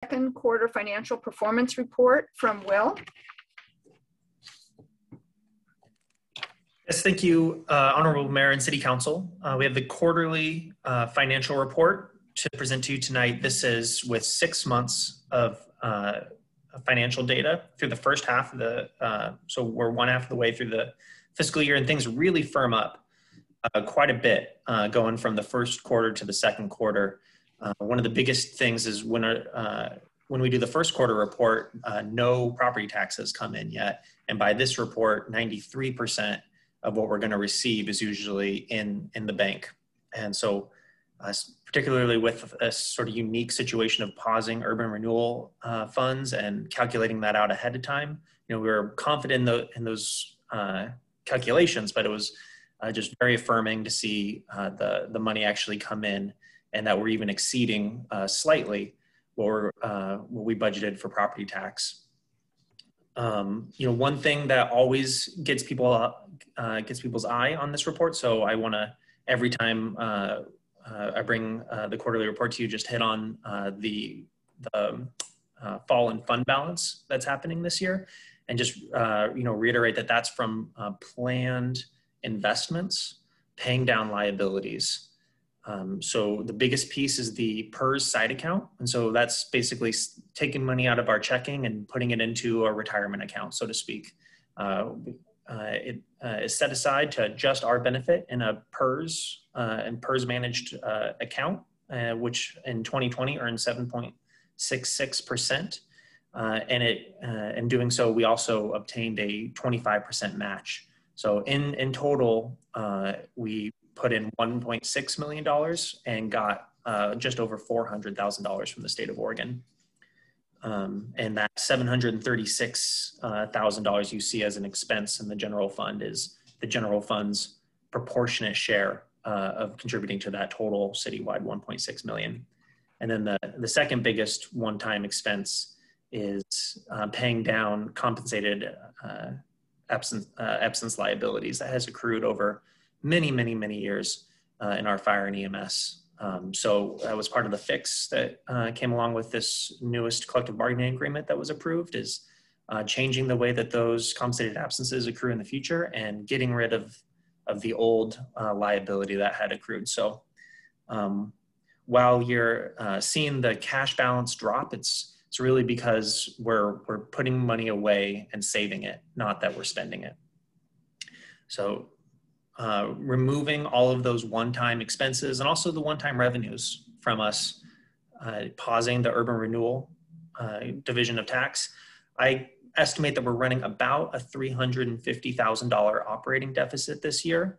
second quarter financial performance report from Will. Yes, thank you, Honorable Mayor and City Council. We have the quarterly financial report to present to you tonight. This is with 6 months of financial data through the first half of the, so we're one half of the way through the fiscal year, and things really firm up quite a bit going from the first quarter to the second quarter. One of the biggest things is when we do the first quarter report, no property taxes come in yet. And by this report, 93% of what we're going to receive is usually in the bank. And so particularly with a sort of unique situation of pausing urban renewal funds and calculating that out ahead of time, we were confident in those calculations, but it was just very affirming to see the money actually come in, and that we're even exceeding slightly what we budgeted for property tax. One thing that always gets people's eye on this report. So I want to, every time I bring the quarterly report to you, just hit on the fall in fund balance that's happening this year, and just reiterate that that's from planned investments paying down liabilities. So the biggest piece is the PERS side account. And so that's basically taking money out of our checking and putting it into a retirement account, so to speak. It is set aside to just our benefit in a PERS and PERS managed account, which in 2020 earned 7.66%. And in doing so, we also obtained a 25% match. So in total, we put in $1.6 million and got just over $400,000 from the state of Oregon. And that $736,000 you see as an expense in the general fund is the general fund's proportionate share of contributing to that total citywide $1.6 million. And then the second biggest one-time expense is paying down compensated absence liabilities that has accrued over many years in our fire and EMS. So that was part of the fix that came along with this newest collective bargaining agreement that was approved, is changing the way that those compensated absences accrue in the future and getting rid of the old liability that had accrued. So while you're seeing the cash balance drop, it's really because we're putting money away and saving it, not that we're spending it. So removing all of those one-time expenses and also the one-time revenues from us, pausing the urban renewal division of tax, I estimate that we're running about a $350,000 operating deficit this year,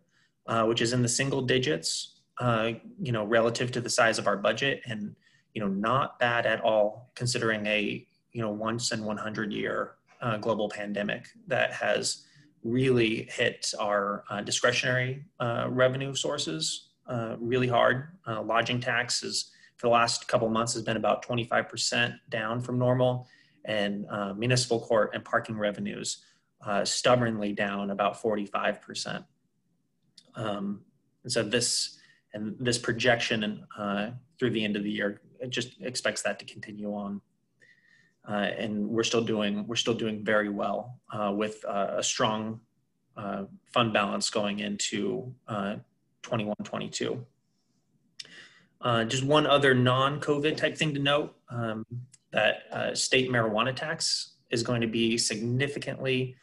which is in the single digits, relative to the size of our budget, and not bad at all considering a once in 100 year global pandemic that has really hit our discretionary revenue sources really hard. Lodging taxes for the last couple of months has been about 25% down from normal, and municipal court and parking revenues stubbornly down about 45%. And so this projection through the end of the year, it just expects that to continue on. And we're still doing very well with a strong fund balance going into 21-22. Just one other non-COVID type thing to note, that state marijuana tax is going to be significantly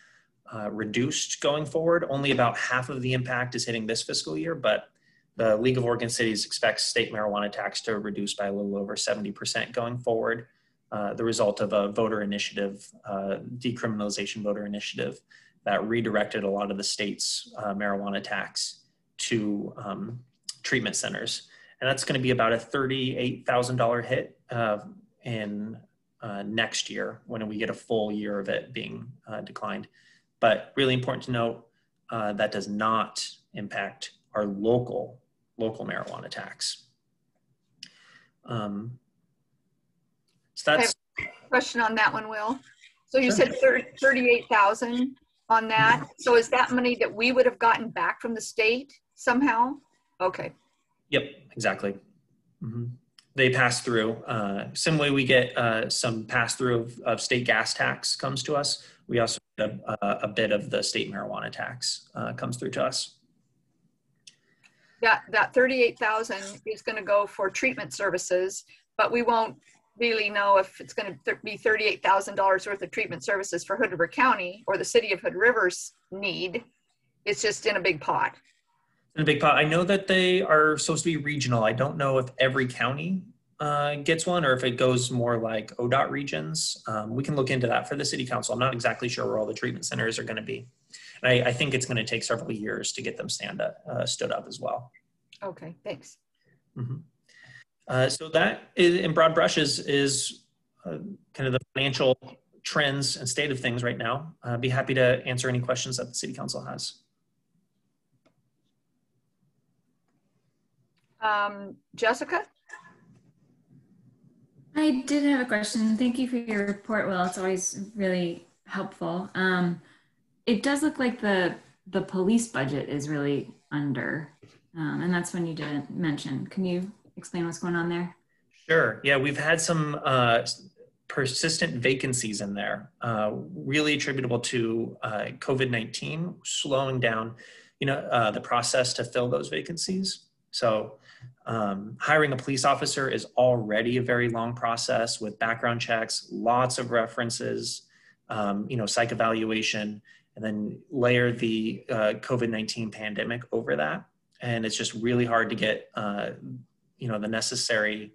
reduced going forward. Only about half of the impact is hitting this fiscal year, but the League of Oregon Cities expects state marijuana tax to reduce by a little over 70% going forward. The result of a voter initiative, decriminalization voter initiative, that redirected a lot of the state's marijuana tax to treatment centers. And that's going to be about a $38,000 hit in next year when we get a full year of it being declined. But really important to note, that does not impact our local marijuana tax. So that's I have a question on that one, Will. So you Sure. said 38,000 on that. So is that money that we would have gotten back from the state somehow? Okay. Yep, exactly. Mm-hmm. they pass through. Similarly, we get some pass through of state gas tax comes to us. We also get a bit of the state marijuana tax comes through to us. That 38,000 is going to go for treatment services, but we won't really know if it's going to be $38,000 worth of treatment services for Hood River County or the city of Hood River's need. It's just in a big pot. In a big pot. I know that they are supposed to be regional. I don't know if every county gets one or if it goes more like ODOT regions. We can look into that for the city council. I'm not exactly sure where all the treatment centers are going to be. And I think it's going to take several years to get them stood up as well. Okay, thanks. Mm-hmm. So that is, in broad brushes is kind of the financial trends and state of things right now. I'd be happy to answer any questions that the city council has. Jessica? I did have a question. Thank you for your report, Will. It's always really helpful. It does look like the police budget is really under, and that's one you didn't mention. Can you explain what's going on there? Sure. Yeah, we've had some persistent vacancies in there, really attributable to COVID-19 slowing down, the process to fill those vacancies. So hiring a police officer is already a very long process with background checks, lots of references, psych evaluation, and then layer the COVID-19 pandemic over that. And it's just really hard to get, the necessary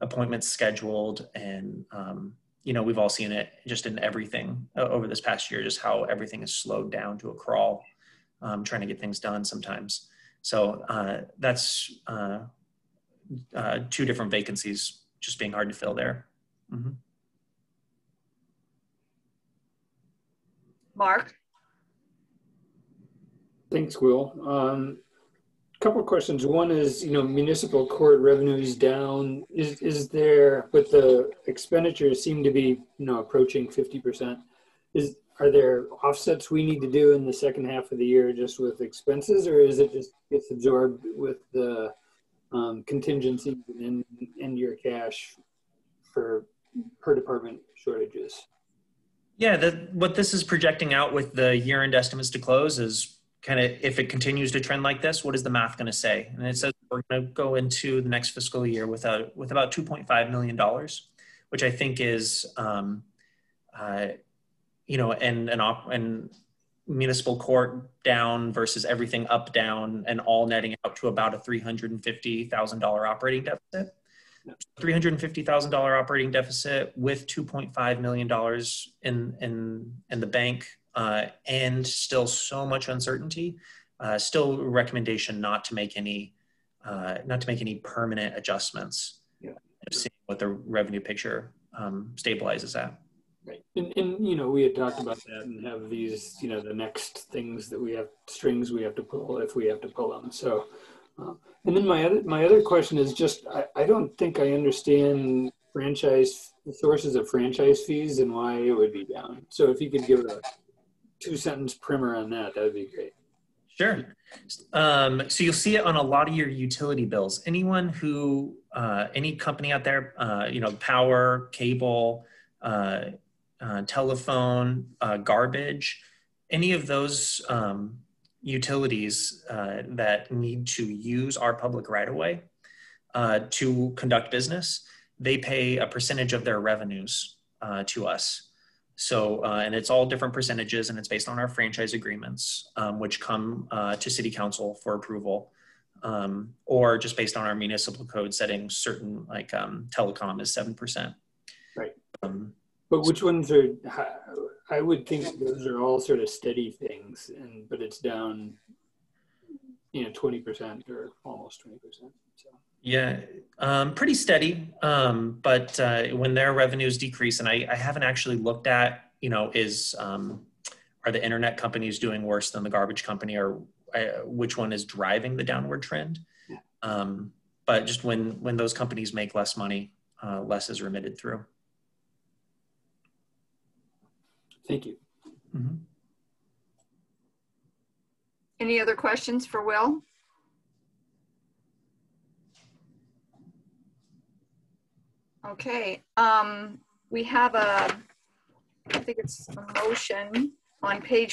appointments scheduled. And, we've all seen it just in everything over this past year, just how everything is slowed down to a crawl, trying to get things done sometimes. So that's two different vacancies just being hard to fill there. Mm-hmm. Mark? Thanks, Will. Couple of questions. One is, municipal court revenues down. Is there, but the expenditures seem to be, approaching 50%. Are there offsets we need to do in the second half of the year just with expenses, or is it just gets absorbed with the contingency and your cash for per department shortages? Yeah, what this is projecting out with the year-end estimates to close is kind of, if it continues to trend like this, what is the math going to say? And it says we're going to go into the next fiscal year with about $2.5 million, which I think is, and municipal court down versus everything up, down, and all netting out to about a $350,000 operating deficit. $350,000 operating deficit with $2.5 million in the bank, and still so much uncertainty. Still a recommendation not to make any permanent adjustments. Yeah. Seeing what the revenue picture stabilizes at. Right. And we had talked about that and have these, the next things that we have, strings we have to pull if we have to pull them. So, and then my other question is just, I don't think I understand the sources of franchise fees and why it would be down. So if you could give a 2-sentence primer on that, that would be great. Sure. So you'll see it on a lot of your utility bills. Anyone who, any company out there, power, cable, telephone, garbage, any of those utilities that need to use our public right-of-way to conduct business, they pay a percentage of their revenues to us. So, and it's all different percentages, and it's based on our franchise agreements, which come to City Council for approval, or just based on our municipal code setting certain, like telecom is 7%. Right. But which ones are, I would think those are all sort of steady things, but it's down, 20% or almost 20%. So. Yeah, pretty steady. But when their revenues decrease, and I haven't actually looked at, are the internet companies doing worse than the garbage company, or which one is driving the downward trend? Yeah. But just when those companies make less money, less is remitted through. Thank you. Mm-hmm. Any other questions for Will? Okay, we have I think it's a motion on page